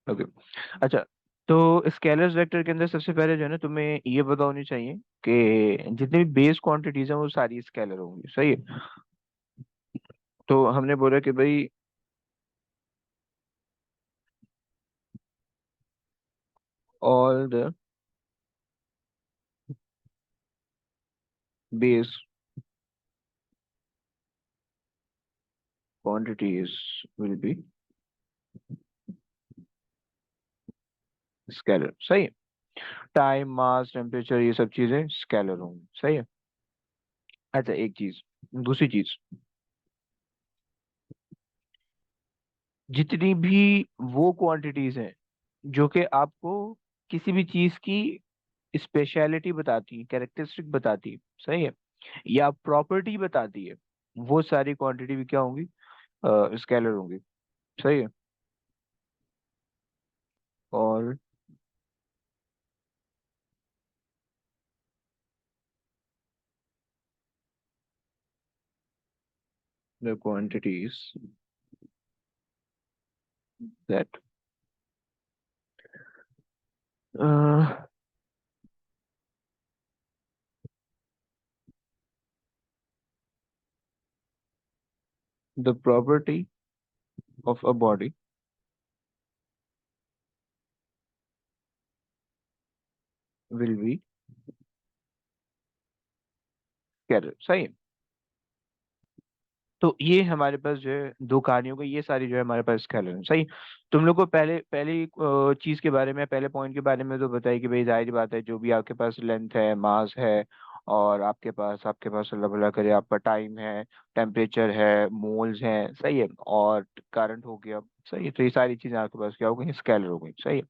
Okay. अच्छा, तो scalars vector के अंदर सबसे पहले जो है ना तुम्हें ये पता होनी चाहिए कि जितनी भी बेस क्वांटिटीज हैं वो सारी स्केलर होंगी, सही है। तो हमने बोला कि भाई all the base quantities will be scalar, सही है। टाइम, मास, टेम्परेचर, ये सब चीजें स्केलर होंगी, सही है। अच्छा, एक चीज, दूसरी चीज, जितनी भी वो क्वांटिटीज हैं जो कि आपको किसी भी चीज की स्पेशलिटी बताती है, कैरेक्टरिस्टिक बताती है, सही है, या प्रॉपर्टी बताती है, वो सारी क्वांटिटी भी क्या होंगी, स्केलर होंगी, सही है। और the quantities that the property of a body will be scalar, सही है। तो ये हमारे पास जो है दो कहानियों का, ये सारी जो है हमारे पास स्केलर है, सही। तुम लोग को पहले पहली चीज के बारे में, पहले पॉइंट के बारे में तो बताई कि भाई जाहिर बात है, जो भी आपके पास लेंथ है, मास है, और आपके पास अल्लाह भला करे आपका टाइम है, टेम्परेचर है, मोल्स हैं, सही है, और करंट हो गया, सही है। तो ये सारी चीजें आपके पास क्या हो गई, स्केलर हो गई, सही है।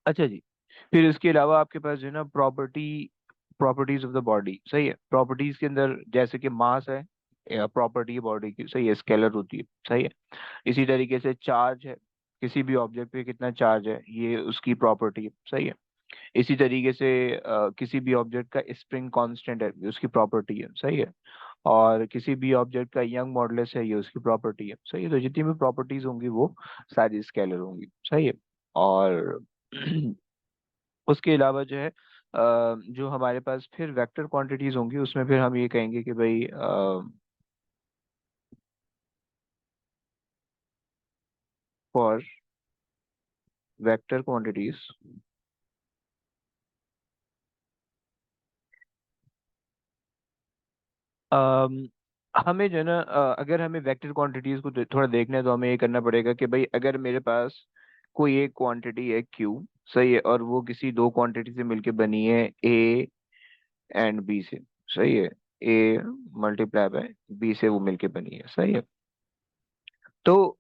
अच्छा जी, फिर इसके अलावा आपके पास जो है ना प्रॉपर्टीज ऑफ द बॉडी, सही है। प्रॉपर्टीज के अंदर जैसे कि मास है, प्रॉपर्टी बॉडी की, सही है, स्केलर होती है, सही है। इसी तरीके से चार्ज है, किसी भी ऑब्जेक्ट पे कितना चार्ज है, ये उसकी प्रॉपर्टी है, सही है। इसी तरीके से किसी भी ऑब्जेक्ट का स्प्रिंग कांस्टेंट है, ये उसकी प्रॉपर्टी है, सही है। और किसी भी ऑब्जेक्ट का यंग मॉडुलस है, ये उसकी प्रॉपर्टी है, सही है। तो जितनी भी प्रॉपर्टीज होंगी वो सारी स्केलर होंगी, सही है। और उसके अलावा जो है जो हमारे पास फिर वेक्टर क्वांटिटीज होंगी, उसमें फिर हम ये कहेंगे कि भाई फॉर वेक्टर क्वांटिटीज हमें जो है ना अगर हमें वेक्टर क्वांटिटीज को थोड़ा देखना है तो हमें ये करना पड़ेगा कि भाई अगर मेरे पास कोई एक क्वांटिटी है क्यू, सही है, और वो किसी दो क्वांटिटी से मिलके बनी है ए एंड बी से, सही है। ए मल्टीप्लाई बाय बी से वो मिलके बनी है, सही है। तो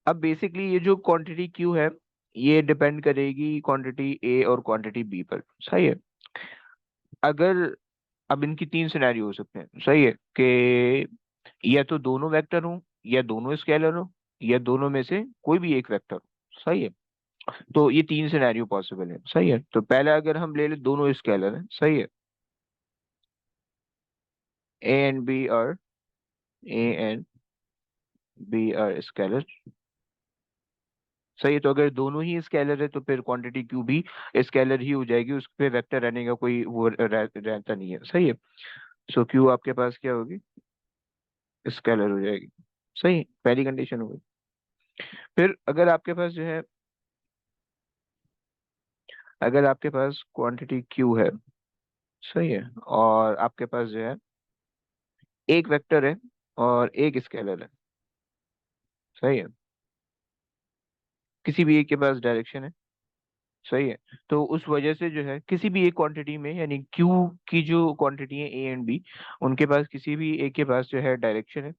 अब बेसिकली ये जो क्वांटिटी क्यू है, ये डिपेंड करेगी क्वांटिटी ए और क्वांटिटी बी पर, सही है। अगर अब इनकी तीन सिनेरियो हो सकते हैं, सही है, कि या तो दोनों वेक्टर हो, या दोनों स्केलर हो, या दोनों में से कोई भी एक वेक्टर हो, सही है। तो ये तीन सिनेरियो पॉसिबल है, सही है। तो पहले अगर हम ले ले दोनों स्केलर हैं, सही है, ए एंड बी और A and B are scalar, सही है। तो अगर दोनों ही स्केलर है तो फिर क्वांटिटी क्यू भी स्केलर ही हो जाएगी, उस पे वेक्टर रहने का कोई वो रहता नहीं है, सही है। सो क्यू आपके पास क्या होगी, स्केलर हो जाएगी, सही, पहली कंडीशन हो गई। फिर अगर आपके पास जो है, अगर आपके पास क्वांटिटी क्यू है, सही है, और आपके पास जो है एक वेक्टर है और एक स्केलर है, सही है, किसी भी एक के पास डायरेक्शन है, सही है। तो उस वजह से जो है किसी भी एक क्वांटिटी में, यानी क्यू की जो क्वांटिटी है ए एंड बी, उनके पास किसी भी एक के पास जो है डायरेक्शन है,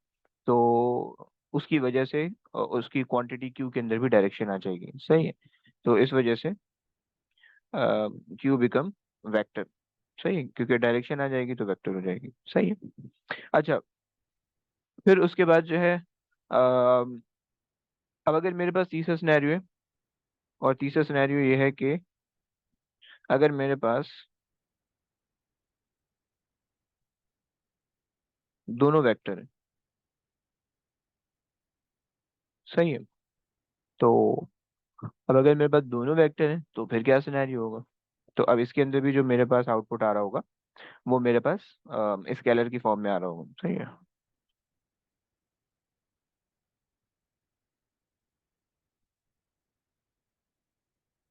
तो उसकी वजह से उसकी क्वांटिटी क्यू के अंदर भी डायरेक्शन आ जाएगी, सही है। तो इस वजह से क्यू बिकम वेक्टर, सही है, क्योंकि डायरेक्शन आ जाएगी तो वेक्टर हो जाएगी, सही है। अच्छा, फिर उसके बाद जो है अब अगर मेरे पास तीसरा सिनेरियो है, और तीसरा सिनेरियो ये है कि अगर मेरे पास दोनों वेक्टर है, सही है। तो अब अगर मेरे पास दोनों वेक्टर हैं तो फिर क्या सिनेरियो होगा? तो अब इसके अंदर भी जो मेरे पास आउटपुट आ रहा होगा वो मेरे पास स्केलर की फॉर्म में आ रहा होगा, सही है।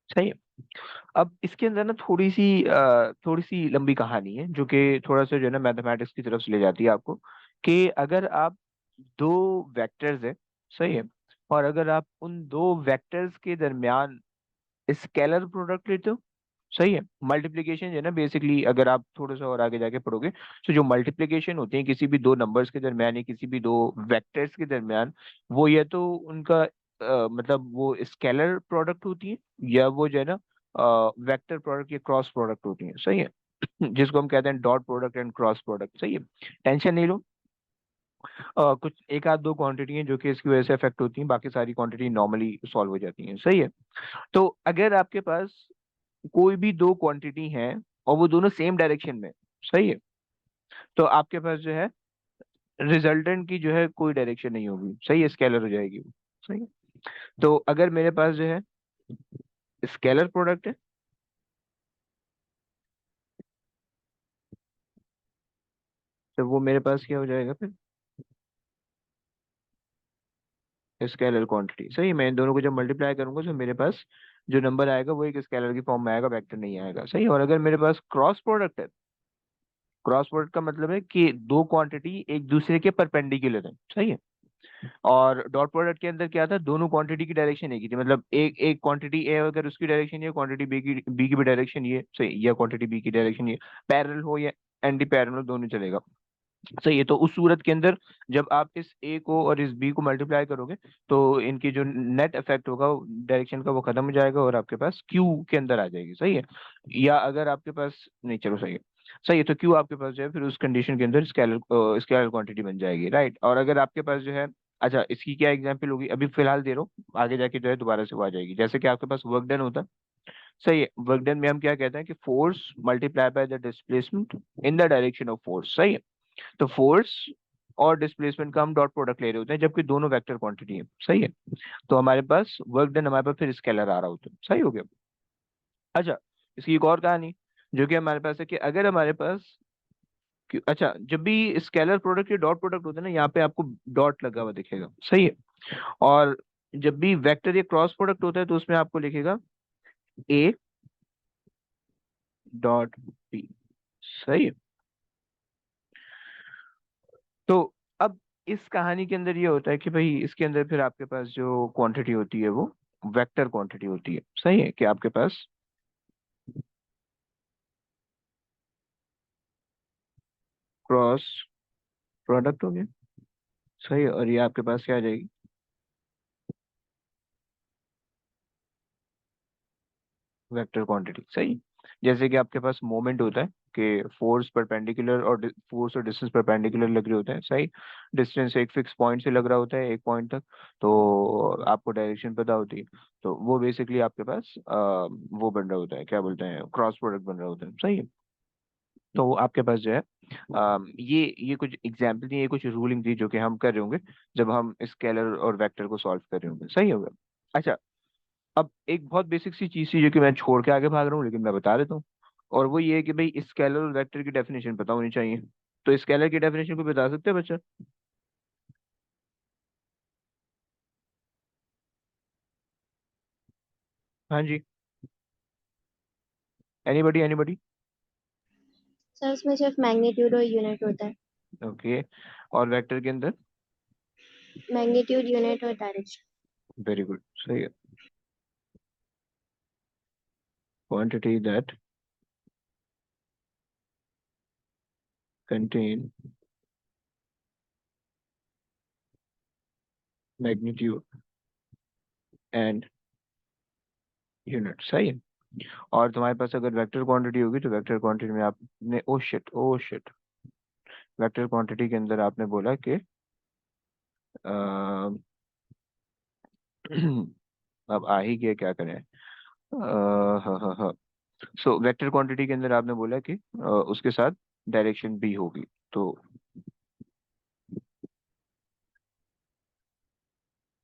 सही है। अब इसके अंदर ना थोड़ी सी लंबी कहानी है जो कि थोड़ा सा जो है ना मैथमेटिक्स की तरफ से ले जाती है आपको, कि अगर आप दो वेक्टर्स है, सही है, और अगर आप उन दो वेक्टर्स के दरमियान स्केलर प्रोडक्ट लेते हो, सही है, मल्टीप्लीकेशन जो है ना बेसिकली अगर आप थोड़ा सा और आगे जाके पढ़ोगे तो जो मल्टीप्लीकेशन होती है किसी भी दो नंबर्स के दरमियान या किसी भी दो वेक्टर्स के दरमियान, वो या तो उनका मतलब वो स्केलर प्रोडक्ट होती है, या वो जो है ना वेक्टर प्रोडक्ट या क्रॉस प्रोडक्ट होती है, सही है। जिसको हम कहते हैं dot product and cross product, सही है। टेंशन नहीं लो। कुछ एक आध दो क्वांटिटी हैं जो कि इसकी वजह से अफेक्ट होती हैं, बाकी सारी क्वांटिटी नॉर्मली सॉल्व हो जाती हैं, सही है। तो अगर आपके पास कोई भी दो क्वांटिटी हैं और वो दोनों सेम डायरेक्शन में, सही है, तो आपके पास जो है रिजल्टेंट की जो है कोई डायरेक्शन नहीं होगी, सही है, स्केलर हो जाएगी वो, सही है। तो अगर मेरे पास जो है स्केलर प्रोडक्ट है, तो वो मेरे पास क्या हो जाएगा फिर? स्केलर क्वांटिटी, सही है। मैं इन दोनों को जब मल्टीप्लाई करूंगा तो मेरे पास जो नंबर आएगा वो एक स्केलर की फॉर्म में आएगा, वेक्टर नहीं आएगा, सही है। और अगर मेरे पास क्रॉस प्रोडक्ट है, क्रॉस प्रोडक्ट का मतलब है कि दो क्वांटिटी एक दूसरे के परपेंडिकुलर है, सही है। और डॉट प्रोडक्ट के अंदर क्या था, दोनों क्वांटिटी की डायरेक्शन एक ही थी, मतलब एक एक क्वांटिटी ए अगर उसकी डायरेक्शन ये, क्वांटिटी बी की भी डायरेक्शन ये, सही, या क्वांटिटी बी की डायरेक्शन ये, पैरेलल हो या एंटी पैरेलल हो, दोनों चलेगा, सही है। तो उस सूरत के अंदर जब आप इस ए को और इस बी को मल्टीप्लाई करोगे तो इनकी जो नेट इफेक्ट होगा डायरेक्शन का वो खत्म हो जाएगा और आपके पास क्यू के अंदर आ जाएगी, सही है। या अगर आपके पास नहीं, चलो सही है, सही है, तो क्यू आपके पास जो है फिर उस कंडीशन के अंदर स्केलर क्वांटिटी बन जाएगी, राइट। और अगर आपके पास जो है, अच्छा इसकी क्या एग्जांपल होगी, अभी फिलहाल दे रहा हूँ, आगे जाके जो है दोबारा से वो आ जाएगी। जैसे कि आपके पास वर्क डन होता है, सही है, वर्क डन में हम क्या कहते हैं कि force multiply by the displacement in the direction of force, सही है। तो फोर्स और डिस्प्लेसमेंट का हम डॉट प्रोडक्ट ले रहे होते हैं जबकि दोनों वेक्टर क्वांटिटी है, सही है। तो हमारे पास वर्क डन हमारे पास फिर स्केलर आ रहा होता है, सही हो गया। अच्छा, इसकी एक और कहानी जो कि हमारे पास है कि अगर हमारे पास अच्छा जब भी स्केलर प्रोडक्ट या डॉट प्रोडक्ट होता है ना, यहाँ पे आपको डॉट लगा हुआ दिखेगा, सही है। और जब भी वेक्टर या क्रॉस प्रोडक्ट होता है तो उसमें आपको लिखेगा ए डॉट बी, सही है। तो अब इस कहानी के अंदर ये होता है कि भाई इसके अंदर फिर आपके पास जो क्वांटिटी होती है वो वेक्टर क्वांटिटी होती है, सही है, कि आपके पास क्रॉस प्रोडक्ट हो गया, सही है, और ये आपके पास क्या आ जाएगी? वेक्टर क्वांटिटी, सही। जैसे कि आपके पास मोमेंट होता है कि फोर्स परपेंडिकुलर और फोर्स और डिस्टेंस परपेंडिकुलर लग रहे होते हैं, सही। डिस्टेंस एक फिक्स पॉइंट से लग रहा होता है एक पॉइंट तक, तो आपको डायरेक्शन पता होती है, तो वो बेसिकली आपके पास वो बन रहा होता है, क्या बोलते हैं, क्रॉस प्रोडक्ट बन रहा होता है, सही है। तो आपके पास जो है ये कुछ एग्जाम्पल थी, ये कुछ रूलिंग थी जो कि हम कर रहे होंगे जब हम स्केलर और वेक्टर को सॉल्व कर रहे होंगे, सही होगा। अच्छा, अब एक बहुत बेसिक सी चीज थी जो कि मैं छोड़ के आगे भाग रहा हूँ लेकिन मैं बता देता हूँ, और वो ये है कि भाई स्केलर और वेक्टर की डेफिनेशन पता होनी चाहिए। तो स्केलर की डेफिनेशन को बता सकते हैं बच्चा? हाँ जी, एनीबडी एनीबडी? सर उसमें सिर्फ मैग्नीट्यूड और यूनिट होता है। ओके, और वेक्टर के अंदर? मैग्नीट्यूड, यूनिट और डायरेक्शन। वेरी गुड, सही है। Quantity that contain magnitude and unit, सही है। और तुम्हारे पास अगर वेक्टर क्वांटिटी होगी तो वेक्टर क्वांटिटी में आपने ओ शिट, वेक्टर क्वांटिटी के अंदर आपने बोला कि अ, अब आ ही गया, क्या करें? हाँ हाँ हाँ। सो वेक्टर क्वांटिटी के अंदर आपने बोला कि उसके साथ डायरेक्शन भी होगी, तो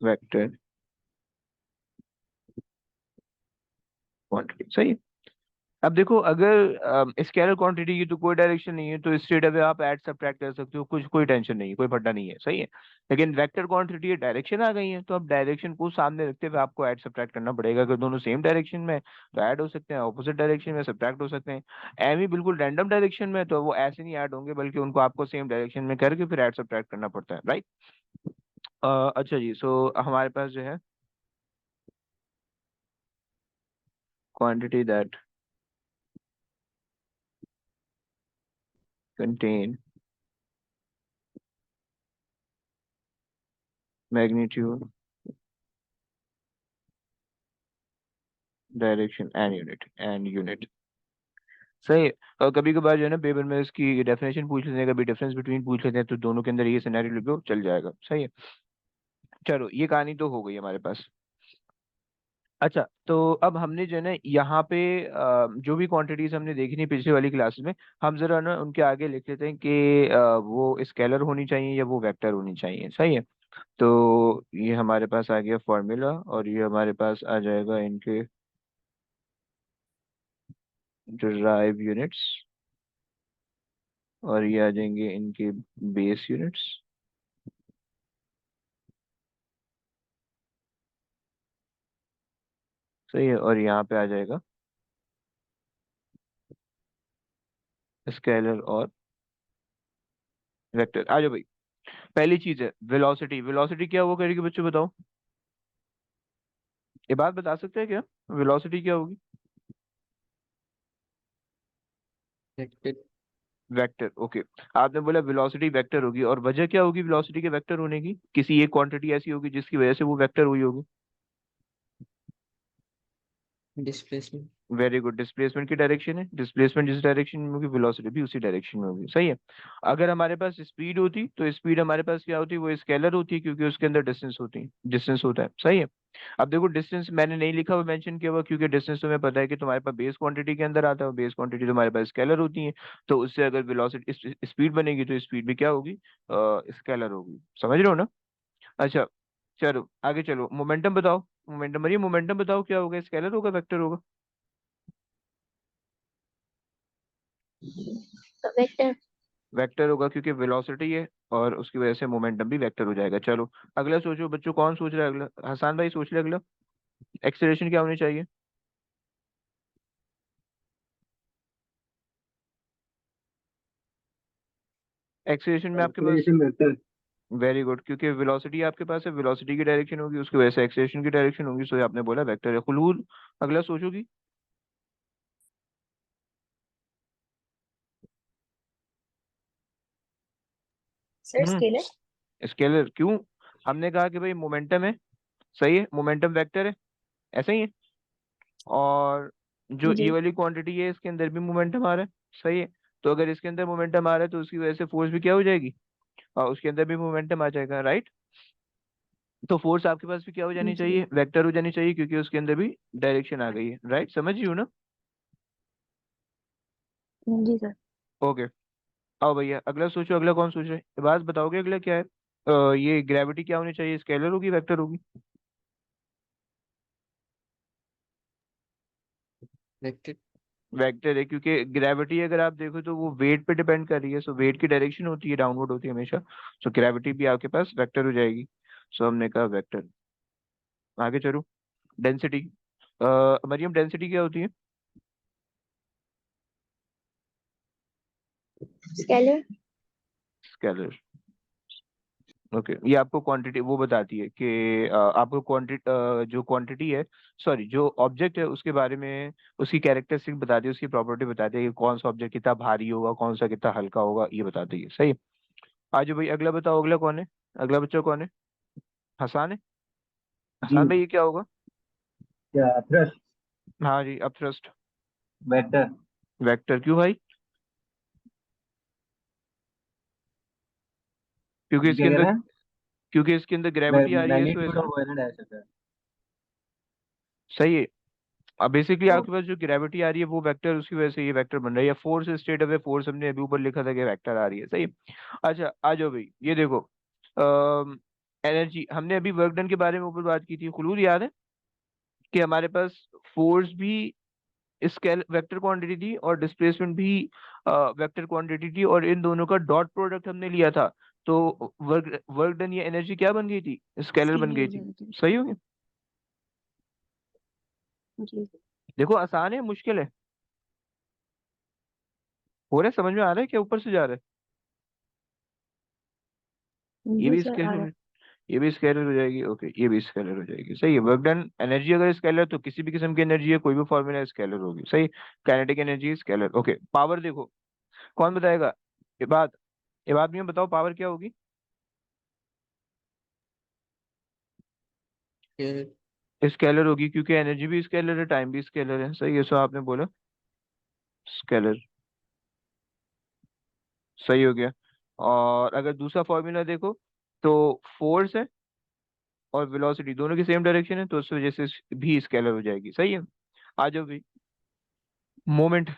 वेक्टर क्वांटिटी, सही है। अब देखो, अगर स्केलर क्वांटिटी की तो कोई डायरेक्शन नहीं है, तो स्ट्रेट अवे आप ऐड सब्ट्रैक्ट कर सकते हो, कुछ कोई टेंशन नहीं है, कोई फड्डा नहीं है, सही है। लेकिन वेक्टर क्वांटिटी है, डायरेक्शन आ गई है, तो अब डायरेक्शन को सामने रखते हुए आपको ऐड सब्ट्रैक्ट करना पड़ेगा। अगर दोनों सेम डायरेक्शन में तो ऐड हो सकते हैं, ऑपोजिट डायरेक्शन में सब्ट्रैक्ट हो सकते हैं। एम ही बिल्कुल रैंडम डायरेक्शन में तो वो ऐसे नहीं ऐड होंगे, बल्कि उनको आपको सेम डायरेक्शन में करके फिर ऐड सब्ट्रैक्ट करना पड़ता है, राइट। अच्छा जी, सो हमारे पास जो है quantity that contain magnitude, direction and unit, सही है। और कभी कभार जो है ना पेपर में इसकी डेफिनेशन पूछ लेते हैं, कभी डिफरेंस बिटवीन पूछ लेते हैं, तो दोनों के अंदर ये सिनेरियो लिखो, चल जाएगा, सही है। चलो, ये कहानी तो हो गई हमारे पास। अच्छा, तो अब हमने जो है ना यहाँ पे जो भी क्वांटिटीज हमने देखी थी पिछली वाली क्लासेस में, हम जरा ना उनके आगे लिख लेते हैं कि वो स्केलर होनी चाहिए या वो वेक्टर होनी चाहिए, सही है। तो ये हमारे पास आ गया फॉर्मूला, और ये हमारे पास आ जाएगा इनके डिराइव यूनिट्स, और ये आ जाएंगे इनके बेस यूनिट्स, सही है। और यहाँ पे आ जाएगा स्केलर और वेक्टर। आ जाओ भाई। पहली चीज है वेलोसिटी। वेलोसिटी क्या हुआ करेगी बच्चों, बताओ। ये बात बता सकते हैं क्या, वेलोसिटी क्या होगी? वेक्टर। Vector, okay. आपने बोला वेलोसिटी वेक्टर होगी, और वजह क्या होगी वेलोसिटी के वेक्टर होने की? किसी एक क्वांटिटी ऐसी होगी जिसकी वजह से वो वेक्टर हुई होगी। डिस्प्लेसमेंट। वेरी गुड, डिस्प्लेसमेंट की डायरेक्शन है, डिस्प्लेसमेंट जिस डायरेक्शन में होगी वेलोसिटी भी उसी डायरेक्शन में होगी, सही है। अगर हमारे पास स्पीड होती तो स्पीड हमारे पास क्या होती, वो स्केलर होती, क्योंकि उसके अंदर डिस्टेंस होती, डिस्टेंस होता है, सही है। अब देखो, डिस्टेंस मैंने नहीं लिखा हुआ, मेंशन किया हुआ, क्योंकि डिस्टेंस तुम्हें पता है कि तुम्हारे पास बेस क्वांटिटी के अंदर आता है, बेस क्वांटिटी तुम्हारे पास स्केलर होती है। तो उससे अगर वेलोसिटी स्पीड बनेगी तो स्पीड भी क्या होगी, स्केलर होगी, समझ रहे हो ना। अच्छा, चलो आगे चलो, मोमेंटम बताओ। मोमेंटम, अरे मोमेंटम बताओ क्या होगा, स्केलर होगा वेक्टर होगा? तो वेक्टर। वेक्टर होगा, क्योंकि वेलोसिटी है, और उसकी वजह से मोमेंटम भी वेक्टर हो जाएगा। चलो अगला सोचो बच्चों, कौन सोच रहा है अगला? हसान भाई सोच ले अगला। एक्सेलरेशन क्या होनी चाहिए? एक्सेलरेशन में आपके पास, एक्सेलरेशन वेक्टर। वेरी गुड, क्योंकि वेलोसिटी आपके पास है, वेलोसिटी की डायरेक्शन होगी, उसकी वजह से एक्सेलरेशन की डायरेक्शन होगी, सो आपने बोला वेक्टर है। खुलूल, अगला सोचोगी। Sir scalar. स्केलर क्यों? हमने कहा कि भाई मोमेंटम है, सही है, मोमेंटम वेक्टर है, ऐसा ही है। और जो ये जी। वाली क्वांटिटी है इसके अंदर भी मोमेंटम आ रहा है, सही है। तो अगर इसके अंदर मोमेंटम आ रहा है तो उसकी वजह से फोर्स भी क्या हो जाएगी, और उसके अंदर भी मोमेंटम आ जाएगा, राइट। तो फोर्स आपके पास भी क्या हो जानी जी। चाहिए, वेक्टर हो जानी चाहिए, क्योंकि उसके अंदर भी डायरेक्शन आ गई है, राइट, समझ रही हो ना। जी सर। ओके, आओ भैया अगला सोचो, अगला कौन सोच रहे हैं, ये बात बताओगे अगला क्या है। ये ग्रेविटी क्या होनी चाहिए, स्केलर होगी वेक्टर होगी? वेक्टर। वेक्टर है, क्योंकि ग्रेविटी अगर आप देखो तो वो वेट पे डिपेंड कर रही है, सो वेट की डायरेक्शन होती है डाउनवर्ड होती है हमेशा। सो ग्रेविटी भी आपके पास वेक्टर हो जाएगी। सो हमने कहा वेक्टर। आगे चलो, डेंसिटी। मरियम, डेंसिटी क्या होती है? स्केलर। Scalar, okay. ये आपको क्वांटिटी वो बताती है कि आपको क्वांटिटी, जो क्वांटिटी है, सॉरी जो ऑब्जेक्ट है उसके बारे में, उसकी कैरेक्टरिस्टिक बताती है, उसकी प्रॉपर्टी बताती है कि कौन सा ऑब्जेक्ट कितना भारी होगा, कौन सा कितना हल्का होगा, ये बताती है, सही। आज भाई अगला बताओ, अगला कौन है? अगला बच्चा कौन है? हसान है। जी। हसान भाई ये क्या होगा? क्या थ्रस्ट? हाँ जी, अपथ्रस्ट। वेक्टर। वेक्टर क्यों भाई? क्योंकि जी इसके क्या कह अंदर, रहे हैं? क्योंकि इसके अंदर ग्रेविटी आ रही है इस वजह मैग्नीट्यूड से ना, ऑफ वायलेंट डायरेक्शन है। सही है। अब बेसिकली ओ। आपके पास जो ग्रेविटी आ रही है वो वेक्टर, उसकी वजह से ये वेक्टर बन रहा है, या फोर्स स्टेट अवे फोर्स हमने अभी ऊपर लिखा था कि वेक्टर आ रही है, सही। अच्छा आ जाओ भाई, ये देखो, एनर्जी, हमने अभी वर्क डन के बारे में ऊपर बात की थी, खुलूर याद है कि हमारे पास फोर्स भी स्केल वेक्टर क्वांटिटी थी और डिस्प्लेसमेंट भी वेक्टर क्वांटिटी थी, और इन दोनों का डॉट प्रोडक्ट हमने लिया था, तो वर्क वर्क डन या एनर्जी क्या बन गई थी, स्केलर बन स्केलर गई हो थी। जाएगा। सही हो गया। जी देखो आसान है मुश्किल है, हो रहा है, समझ में आ रहा है क्या, ऊपर से जा रहा है। ये जी भी सर आ रहा स्केलर, ये भी स्केलर हो जाएगी, ओके, ये भी स्केलर हो जाएगी। सही है, वर्क डन एनर्जी अगर स्केलर तो किसी भी किस्म की एनर्जी है, कोई भी फॉर्मूला स्केलर होगी। सही, kinetic energy scalar. Okay, power देखो, कौन बताएगा, ये बात, ये बात में बताओ पावर क्या होगी। ये स्केलर होगी, क्योंकि एनर्जी भी स्केलर है, टाइम भी स्केलर है। सही है, सो आपने बोला स्केलर। सही हो गया। और अगर दूसरा फॉर्मूला देखो, तो फोर्स है और वेलोसिटी दोनों की सेम डायरेक्शन है, तो उस वजह से भी स्केलर हो जाएगी। सही है। आ जाओ भी, मोमेंट।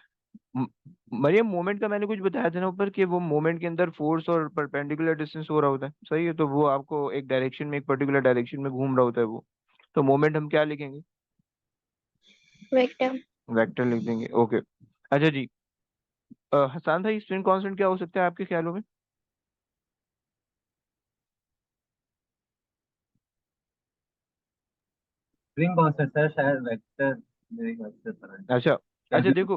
मरियम, मोमेंट का मैंने कुछ बताया था ना ऊपर, कि वो मोमेंट के अंदर फोर्स और परपेंडिकुलर डिस्टेंस हो रहा होता है। सही है, तो वो आपको एक डायरेक्शन में, एक पर्टिकुलर डायरेक्शन में घूम रहा होता है वो, तो मोमेंट हम क्या लिखेंगे, वेक्टर। वेक्टर लिख देंगे। ओके। अच्छा जी, हसान भाई, स्प्रिंग कांस्टेंट क्या हो सकता है आपके ख्यालों में। स्प्रिंग कांस्टेंट सर शायद वेक्टर, मेरे ख्याल से पता नहीं। अच्छा। क्या अच्छा जो देखो,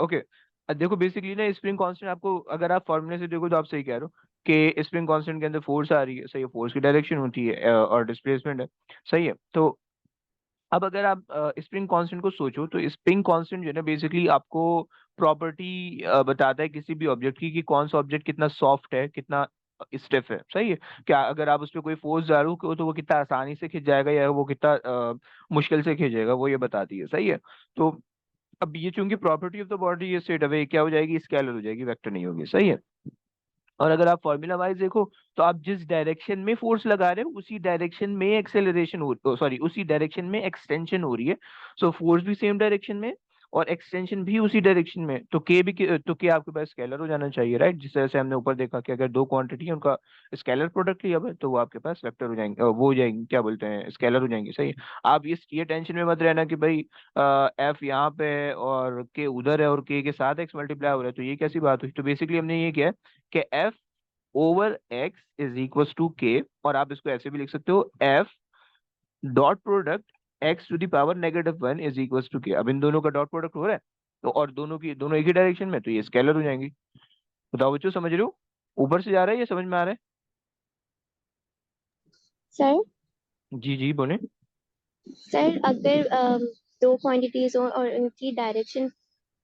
ओके, देखो बेसिकली ना स्प्रिंग कांस्टेंट आपको, अगर आप फॉर्मूले से देखो तो आप सही कह रहे हो कि स्प्रिंग कांस्टेंट के अंदर फोर्स आ रही है। सही है, फोर्स की डायरेक्शन होती है और डिस्प्लेसमेंट है। सही है, तो अब अगर आप स्प्रिंग कांस्टेंट को सोचो, तो स्प्रिंग कांस्टेंट जो है ना बेसिकली आपको प्रॉपर्टी बताता है किसी भी ऑब्जेक्ट की, कि कौन सा ऑब्जेक्ट कितना सॉफ्ट है, कितना स्टिफ है। सही है, क्या अगर आप उस पर कोई फोर्स डालो तो वो कितना आसानी से खिंच जाएगा या वो कितना मुश्किल से खिंचेगा, वो ये बताती है। सही है, तो अब ये चूंकि प्रॉपर्टी ऑफ द बॉडी ये स्ट्रेट अवे क्या हो जाएगी, स्केलर हो जाएगी, वेक्टर नहीं होगी। सही है। और अगर आप फॉर्मूला वाइज देखो, तो आप जिस डायरेक्शन में फोर्स लगा रहे हो उसी डायरेक्शन में एक्सेलरेशन हो, सॉरी उसी डायरेक्शन में एक्सटेंशन हो रही है। सो फोर्स भी सेम डायरेक्शन में और एक्सटेंशन भी उसी डायरेक्शन में, तो के भी तो के आपके पास स्केलर हो जाना चाहिए, राइट। जिस तरह से हमने ऊपर देखा कि अगर दो क्वांटिटी है उनका स्केलर प्रोडक्ट लिया हुआ है, तो वो आपके पास वेक्टर हो जाएंगे, वो हो जाएंगे, क्या बोलते हैं, स्केलर हो जाएंगे। सही है। आप ये टेंशन में मत रहना कि भाई एफ यहाँ पे है और के उधर है और के साथ एक्स मल्टीप्लाई हो रहा है, तो ये कैसी बात हुई। तो बेसिकली हमने ये किया है कि f over x is equal to k, और आप इसको ऐसे भी लिख सकते हो, f dot product x to the power -1 is equal to k. अब इन दोनों का डॉट प्रोडक्ट हो रहा है, तो और दोनों एक ही डायरेक्शन में, तो ये स्केलर हो जाएंगी। बताओ बच्चों, समझ रहे हो, ऊपर से जा रहा है या समझ में आ रहा है। सर। जी जी बोले। सर अगर दो क्वांटिटीज हो और उनकी डायरेक्शन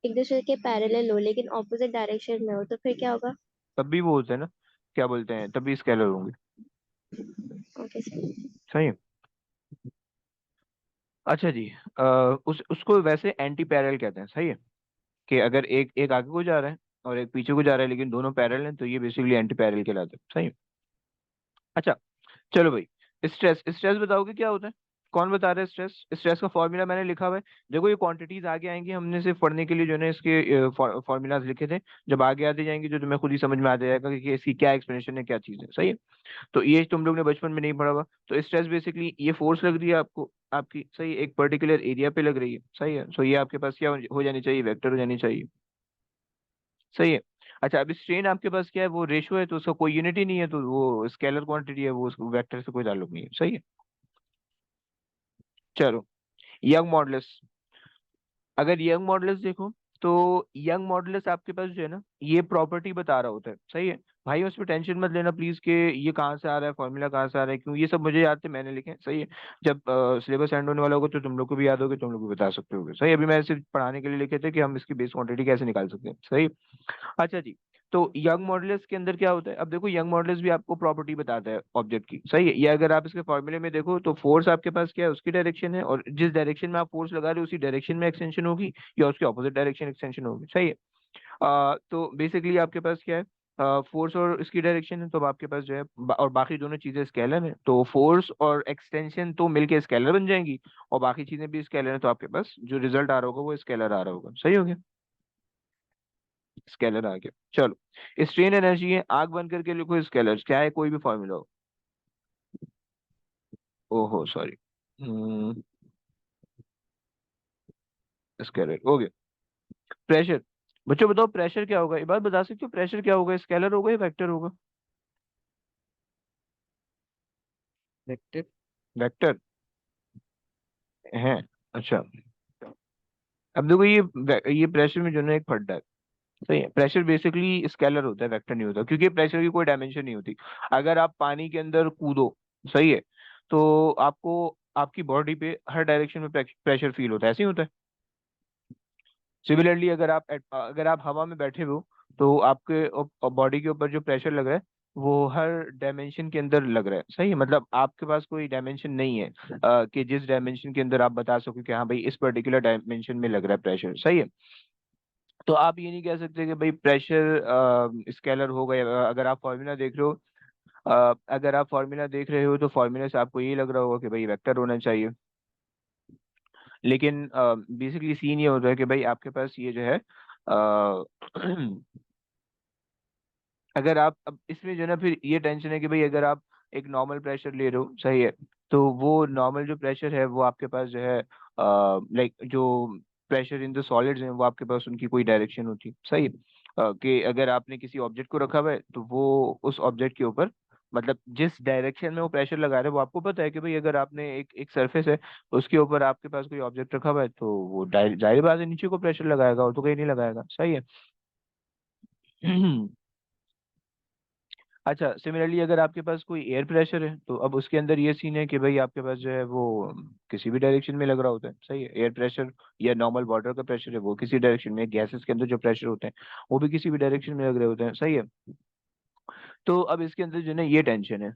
एक दूसरे के पैरेलल हो लेकिन ऑपोजिट डायरेक्शन में हो तो फिर क्या होगा? तब भी वो होता है ना, क्या बोलते हैं, तब भी स्केलर होंगे। Okay sir. सही है। अच्छा जी, उसको वैसे एंटी पैरेलल कहते हैं। सही है, कि अगर एक एक आगे को जा रहा है और एक पीछे को जा रहा है लेकिन दोनों पैरेलल हैं, तो ये बेसिकली एंटी पैरेलल कहलाते हैं। सही है। अच्छा, चलो भाई, स्ट्रेस, स्ट्रेस बताओगे क्या होता है, कौन बता रहा है स्ट्रेस। स्ट्रेस का फॉर्मूला मैंने लिखा हुआ है। देखो ये क्वांटिटीज आगे आएंगी, हमने सिर्फ पढ़ने के लिए जो है ना इसके फॉर्मूलाज लिखे थे। जब आगे आते जाएंगे जो तुम्हें खुद ही समझ में आ जाएगा कि इसकी क्या एक्सप्लेनेशन है, क्या चीज़ है। सही है, तो ये तुम लोग ने बचपन में नहीं पढ़ा हुआ। तो स्ट्रेस बेसिकली ये फोर्स लग रही है आपको, आपकी, सही, एक पर्टिकुलर एरिया पे लग रही है। सही है, सो ये आपके पास क्या हो जानी चाहिए, वेक्टर हो जानी चाहिए। सही है। अच्छा, अब स्ट्रेन आपके पास क्या है, वो रेशो है, तो उसका कोई यूनिट ही नहीं है, तो वो स्केलर क्वांटिटी है, वो वेक्टर से कोई ताल्लुक नहीं है। सही है। चलो, यंग मॉडुलस, अगर यंग मॉडुलस देखो, तो यंग मॉडुलस आपके पास जो है ना ये प्रॉपर्टी बता रहा होता है। सही है भाई, उस पर टेंशन मत लेना प्लीज कि ये कहाँ से आ रहा है, फॉर्मूला कहाँ से आ रहा है, क्यों, ये सब मुझे याद थे, मैंने लिखे हैं। सही है, जब सिलेबस एंड होने वाला होगा तो तुम लोग को भी याद होगा, तुम लोग भी बता सकते होगे। सही, अभी मैं सिर्फ पढ़ाने के लिए लिखे थे कि हम इसकी बेस क्वांटिटी कैसे निकाल सकते हैं। सही। अच्छा जी, तो यंग मॉडुलस के अंदर क्या होता है, अब देखो यंग मॉडुलस भी आपको प्रॉपर्टी बताता है ऑब्जेक्ट की। सही है, ये अगर आप इसके फॉर्मूले में देखो, तो फोर्स आपके पास क्या है, उसकी डायरेक्शन है, और जिस डायरेक्शन में आप फोर्स लगा रहे हो उसी डायरेक्शन में एक्सटेंशन होगी, या उसके ऑपोजिट डायरेक्शन एक्सटेंशन होगी। सही है। तो बेसिकली आपके पास क्या है, फोर्स और इसकी डायरेक्शन है, तो अब आपके पास जो है और बाकी दोनों चीजें स्केलर है, तो फोर्स और एक्सटेंशन तो मिलके स्केलर बन जाएंगी, और बाकी चीजें भी स्केलर है, तो आपके पास जो रिजल्ट आ रहा होगा वो स्केलर आ रहा होगा। सही हो गया, स्केलर आ गया। चलो, स्ट्रेन एनर्जी है, आग बंद करके लिखो स्केलर, क्या है, कोई भी फॉर्मूला हो। ओहो सॉरी, स्केलर हो गया। प्रेशर, बच्चों बताओ प्रेशर क्या होगा, ये बात बता सकते हो प्रेशर क्या होगा, स्केलर होगा या वेक्टर होगा? वेक्टर। वेक्टर है। अच्छा, अब देखो ये प्रेशर में जो है ना एक फड्डा है। सही है, प्रेशर बेसिकली स्केलर होता है, वेक्टर नहीं होता, क्योंकि प्रेशर की कोई डायमेंशन नहीं होती। अगर आप पानी के अंदर कूदो, सही है, तो आपको आपकी बॉडी पे हर डायरेक्शन में प्रेशर फील होता है, ऐसे ही होता है। सिमिलरली अगर आप हवा में बैठे हो, तो आपके बॉडी के ऊपर जो प्रेशर लग रहा है वो हर डायमेंशन के अंदर लग रहा है। सही है, मतलब आपके पास कोई डायमेंशन नहीं है कि जिस डायमेंशन के अंदर आप बता सको कि हाँ भाई इस पर्टिकुलर डायमेंशन में लग रहा है प्रेशर। सही है, तो आप ये नहीं कह सकते कि भाई प्रेशर स्केलर हो गया। अगर आप फॉर्मूला देख रहे हो तो फॉर्मूला से आपको ये लग रहा होगा कि भाई वेक्टर होना चाहिए। लेकिन बेसिकली सीन ये होता है कि भाई आपके पास ये जो है अ, अगर आप अब इसमें जो है ना फिर ये टेंशन है कि भाई अगर आप एक नॉर्मल प्रेशर ले रहे हो, सही है, तो वो नॉर्मल जो प्रेशर है वो आपके पास जो है लाइक जो प्रेशर इन द सॉलिड्स हैं वो आपके पास उनकी कोई डायरेक्शन होती है। सही है, कि अगर आपने किसी ऑब्जेक्ट को रखा हुआ है तो वो उस ऑब्जेक्ट के ऊपर मतलब जिस डायरेक्शन में वो प्रेशर लगा रहे हैं वो आपको पता है कि भाई अगर आपने एक एक सरफेस है उसके ऊपर आपके पास कोई ऑब्जेक्ट रखा हुआ है तो वो जाहिर बात है नीचे को प्रेशर लगाएगा और तो कहीं नहीं लगाएगा। सही है। अच्छा, सिमिलरली अगर आपके पास कोई एयर प्रेशर है तो अब उसके अंदर ये सीन है कि भाई आपके पास जो है वो किसी भी डायरेक्शन में लग रहा होता है। सही है, एयर प्रेशर या नॉर्मल वाटर का प्रेशर है वो किसी डायरेक्शन में, गैसेस के अंदर जो प्रेशर होते हैं वो भी किसी भी डायरेक्शन में लग रहे होते हैं। सही है, तो अब इसके अंदर जो है ना ये टेंशन है।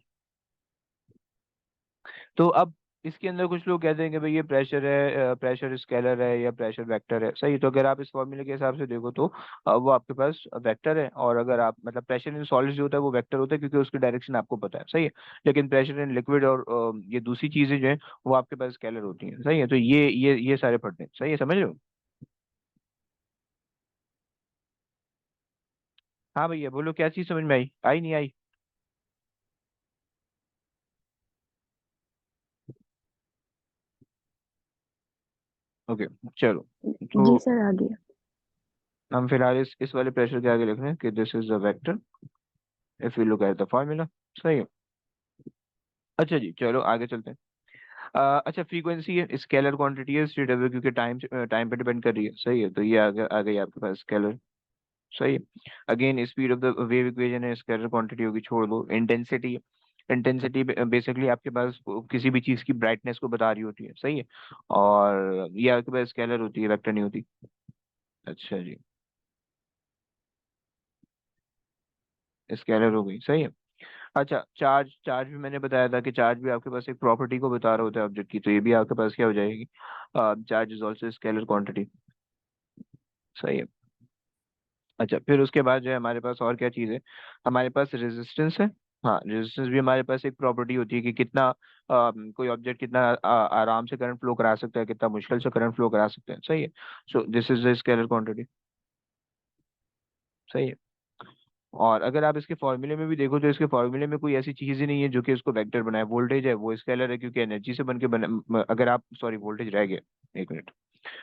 तो अब इसके अंदर कुछ लोग कहते हैं कि भाई ये प्रेशर है, प्रेशर स्केलर है या प्रेशर वेक्टर है। सही, तो अगर आप इस फॉर्मूले के हिसाब से देखो तो वो आपके पास वेक्टर है, और अगर आप मतलब प्रेशर इन सॉलिड जो होता है वो वेक्टर होता है क्योंकि उसकी डायरेक्शन आपको पता है। सही है, लेकिन प्रेशर इन लिक्विड और ये दूसरी चीजें जो है वो आपके पास स्केलर होती हैं। सही है, तो ये सारे फटते हैं। सही है, समझ रहे हो? हाँ भैया बोलो, क्या चीज समझ में आई, आई नहीं आई? ओके, चलो। तो जी सर, आ गया। हम फिलहाल इस वाले प्रेशर के आगे लिख रहे हैं कि this is the vector if you look at the formula. सही है, अच्छा जी चलो आगे चलते हैं। अच्छा, फ्रीक्वेंसी है, स्केलर क्वांटिटी है, स्टेट क्योंकि टाइम पे डिपेंड कर रही है। सही है, तो ये आ गई आपके पास स्केलर। सही है, again speed of the wave equation है, स्केलर क्वांटिटी होगी, छोड़ दो। इंटेंसिटी, इंटेंसिटी बेसिकली आपके पास किसी भी चीज की ब्राइटनेस को बता रही होती है। सही है, और ये आपके पास स्केलर होती है, वेक्टर नहीं होती। अच्छा जी, स्केलर हो गई। सही है, अच्छा चार्ज, चार्ज भी मैंने बताया था कि चार्ज भी आपके पास एक प्रॉपर्टी को बता रहा होता है ऑब्जेक्ट की, तो ये भी आपके पास क्या हो जाएगी, charge is also scalar quantity. सही है, अच्छा फिर उसके बाद जो है हमारे पास और क्या चीज़ है, हमारे पास रेजिस्टेंस है। हाँ, रेजिस्टेंस भी हमारे पास एक प्रॉपर्टी होती है कि कितना कोई ऑब्जेक्ट कितना आराम से करंट फ्लो करा सकता है, कितना मुश्किल से करंट फ्लो करा सकते हैं। सही है, so this is the scalar quantity. सही है, और अगर आप इसके फॉर्मूले में भी देखो तो इसके फॉर्मूले में कोई ऐसी चीज ही नहीं है जो कि इसको वेक्टर बनाए। वोल्टेज है वो स्केलर है क्योंकि एनर्जी से बन के बना, अगर आप सॉरी वोल्टेज रह गया, एक मिनट,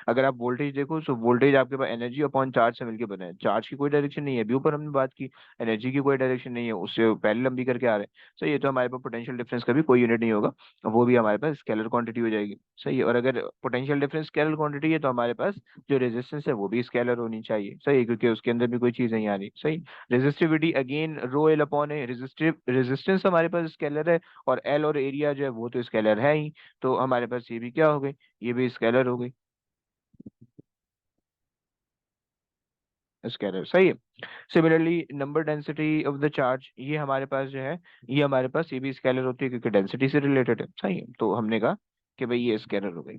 अगर आप वोल्टेज देखो तो वोल्टेज आपके पास एनर्जी अपॉन चार्ज से मिलकर बना है। चार्ज की कोई डायरेक्शन नहीं है, अभी ऊपर हमने बात की, एनर्जी की कोई डायरेक्शन नहीं है, उससे पहले लंबी करके आ रहे हैं। सही है, तो हमारे पास पोटेंशियल डिफरेंस का भी कोई यूनिट नहीं होगा, वो भी हमारे पास स्केलर क्वांटिटी हो जाएगी। सही है, और अगर पोटेंशियल डिफरेंस स्केलर क्वांटिटी है तो हमारे पास जो रेजिस्टेंस है वो भी स्केलर होनी चाहिए। सही है, क्योंकि उसके अंदर भी कोई चीज नहीं आ रही। सही, resistivity again rho L upon है, रेजिस्टेंस हमारे पास स्केलर है, और एल और एरिया जो है वो तो स्केलर है ही, तो हमारे पास ये भी क्या हो गई, ये भी स्केलर हो गई, स्केलर। सही है, similarly number density of the charge, ये हमारे पास जो है ये भी स्केलर होती है क्योंकि डेंसिटी से रिलेटेड है। सही है, तो हमने कहा कि भाई ये स्केलर हो गई।